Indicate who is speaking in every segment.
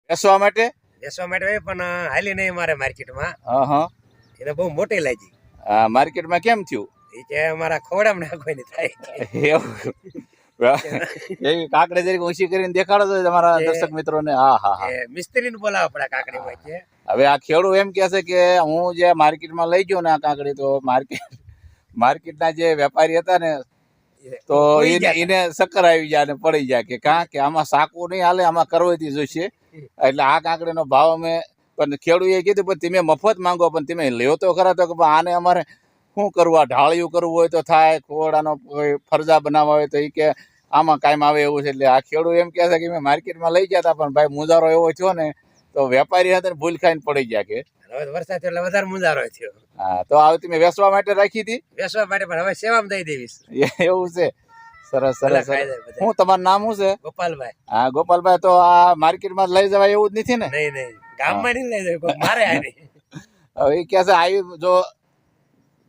Speaker 1: વેચવા માટે
Speaker 2: હોય પણ હાલી નહીં મારે માર્કેટમાં.
Speaker 1: હા
Speaker 2: એને બહુ મોટી લાગી.
Speaker 1: માર્કેટમાં કેમ થયું?
Speaker 2: એ કે અમારા ખોડામાં નાખવાની થાય.
Speaker 1: એવી કાકડી જરીક ઊંચી કરીને દેખાડો તો તમારા દર્શક મિત્રોને. હા હા હા,
Speaker 2: મિસ્ત્રીને બોલાવવા પડે કાકડીમાં છે.
Speaker 1: હવે આ ખેડૂત એમ કહે છે કે હું જે માર્કેટમાં લઈ ગયો ને આ કાકડી, તો માર્કેટના જે વેપારી હતા ને તો એને ચક્કર આવી જાય ને પડી જાય કે કે આમાં સાકું નહીં હાલે, આમાં કરવતી જોઈશે. એટલે આ કાકડીનો ભાવ અમે પણ ખેડૂએ કીધું પણ તમે મફત માંગો, પણ તમે લ્યો તો ખરા. તો કે આને અમારે શું કરવું, આ ઢાળિયું કરવું હોય તો થાય, ખોડાનો કોઈ ફરજા બનાવવા હોય તો એ કે આમાં કાયમ આવે એવું છે. એટલે આ ખેડૂત એમ કહે છે કે મેં માર્કેટમાં લઈ ગયા હતા પણ ભાઈ મુંજારો એવો થયો ને તો વેપારી હતા ને ભૂલ ખાઈને પડી ગયા કે
Speaker 2: વરસાદ એટલે વધારે મુંજારો થયો.
Speaker 1: હા, તો આ તમે વેચવા માટે રાખી હતી?
Speaker 2: વેચવા માટે, પણ હવે સેવામાં દઈ દેવીશ.
Speaker 1: એવું છે? સરસ સરસ. હું તમારું નામ શું છે?
Speaker 2: ગોપાલભાઈ.
Speaker 1: હા ગોપાલભાઈ, તો આ માર્કેટમાં લઈ જવાય એવું જ નથી ને?
Speaker 2: નહીં, ગામમાં નહીં લઈ જાય, મારે
Speaker 1: હવે એ કે છે આવી જો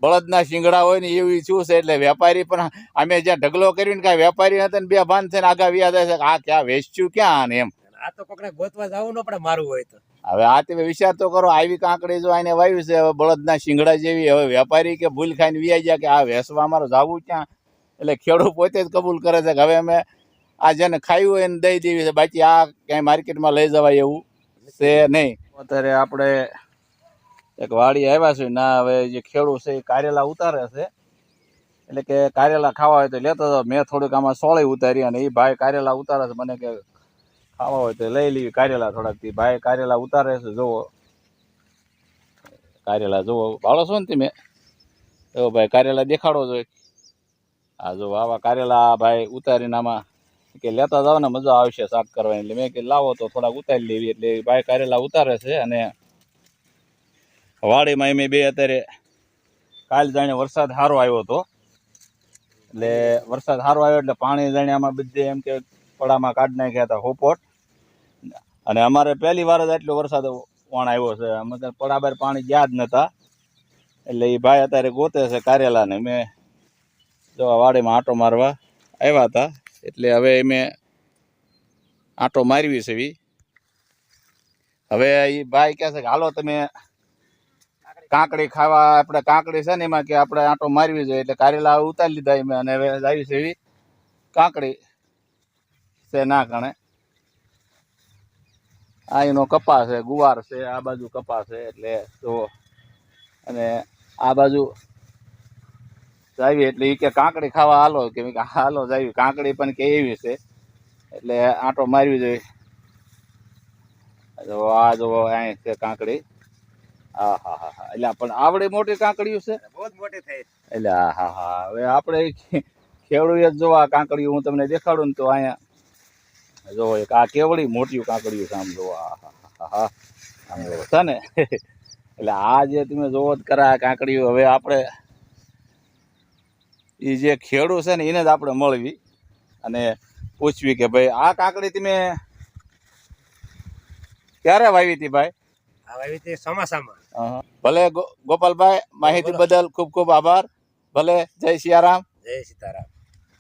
Speaker 1: બળદના શિંગડા હોય ને એવી શું છે. એટલે વેપારી પણ અમે જ્યાં ઢગલો કરીને કાંઈ વેપારી હતા ને બે ભાન થઈને આગા વ્યા જાય છે આ ક્યાં વેચ્યું ક્યાં એમ.
Speaker 2: આ તો કોકને ગોતવા જવું ન પડે મારું હોય તો.
Speaker 1: હવે આ તમે વિચાર તો કરો, આવી કાંકડી જો આને વાવ્યું છે હવે બળદના શિંગડા જેવી. હવે વેપારી કે ભૂલ ખાઈને વ્યાઈ જાય કે આ વેચવા અમારે જવું ક્યાં. એટલે ખેડૂત પોતે જ કબૂલ કરે છે કે હવે અમે આ જેને ખાયું હોય એને દઈ દેવી છે, બાકી આ ક્યાંય માર્કેટમાં લઈ જવાય એવું છે નહીં. અત્યારે આપણે એક વાડી આવ્યા છે ના, હવે જે ખેડૂત છે એ કારેલા ઉતારે છે. એટલે કે કારેલા ખાવા હોય તો લેતો હતો. મેં થોડીક આમાં સોળી ઉતારી અને એ ભાઈ કારેલા ઉતારે છે. મને કે ખાવા હોય તો લઈ લેવી કારેલા થોડાક. ભાઈ કારેલા ઉતારે છે. જુઓ કારેલા જુઓ, ભાળો છો ને તમે? તો ભાઈ કારેલા દેખાડો જોઈએ. હા જો આવા કારેલા ભાઈ ઉતારીને આમાં કે લેતા જાવ ને મજા આવશે શાક કરવાની. એટલે મેં કે લાવો તો થોડાક ઉતારી લેવી. એટલે ભાઈ કારેલા ઉતારે છે. અને વાડીમાં એમ બે અત્યારે કાલ જાણે વરસાદ સારો આવ્યો હતો. એટલે વરસાદ સારો આવ્યો એટલે પાણી જાણે આમાં બધે એમ કે પડામાં કાઢી નાખ્યા હતા હોપોટ. અને અમારે પહેલી વાર જ આટલો વરસાદ વણ આવ્યો છે. અમે પડા બાર પાણી ગયા જ નતા. એટલે એ ભાઈ અત્યારે ગોતે છે કારેલાને. મેં જો વાડીમાં આંટો મારવા આવ્યા હતા. એટલે હવે મેં આંટો મારવી છે એવી. હવે એ ભાઈ કહે છે કે હાલો તમે કાંકડી ખાવા, આપણે કાંકડી છે ને એમાં કે આપણે આંટો મારવી જોઈએ. એટલે કારેલા ઉતારી લીધા એમ. અને હવે આવી છે એવી કાંકડી છે ના કણે. આ એનો કપા છે, ગુવાર છે, આ બાજુ કપા છે. એટલે તો અને આ બાજુ જાવી એટલે એ કે કાંકડી ખાવા હાલો, કે હાલો જાવી. કાંકડી પણ કે એવી છે એટલે આંટો મારવી જોઈએ. જો આ જો અહીં છે કાંકડી. હા હા હા હા, એટલે પણ આવડી મોટી કાંકડીઓ છે,
Speaker 2: બહુ મોટી થઈ.
Speaker 1: એટલે હા હા હા. હવે આપણે ખેડૂત જો આ કાંકડીઓ હું તમને દેખાડું ને તો અહીંયા જો એક આ કેવડી મોટી કાંકડીઓ છે. આમ જો હા હા હા આમ જો છે ને. એટલે આ જે તમે જોવો જ કરા આ કાંકડીઓ. હવે આપણે એ જે ખેડૂત છે ને એને જ આપણે મળવી અને પૂછવી કે ભાઈ આ કાંકડી તમે ક્યારે વાવી હતી ભાઈ?
Speaker 2: આ વાવી હતી ચોમાસામાં.
Speaker 1: ભલે ગોપાલભાઈ, માહિતી બદલ ખૂબ ખૂબ આભાર. ભલે, જય સિયારામ.
Speaker 2: જય સીતારામ.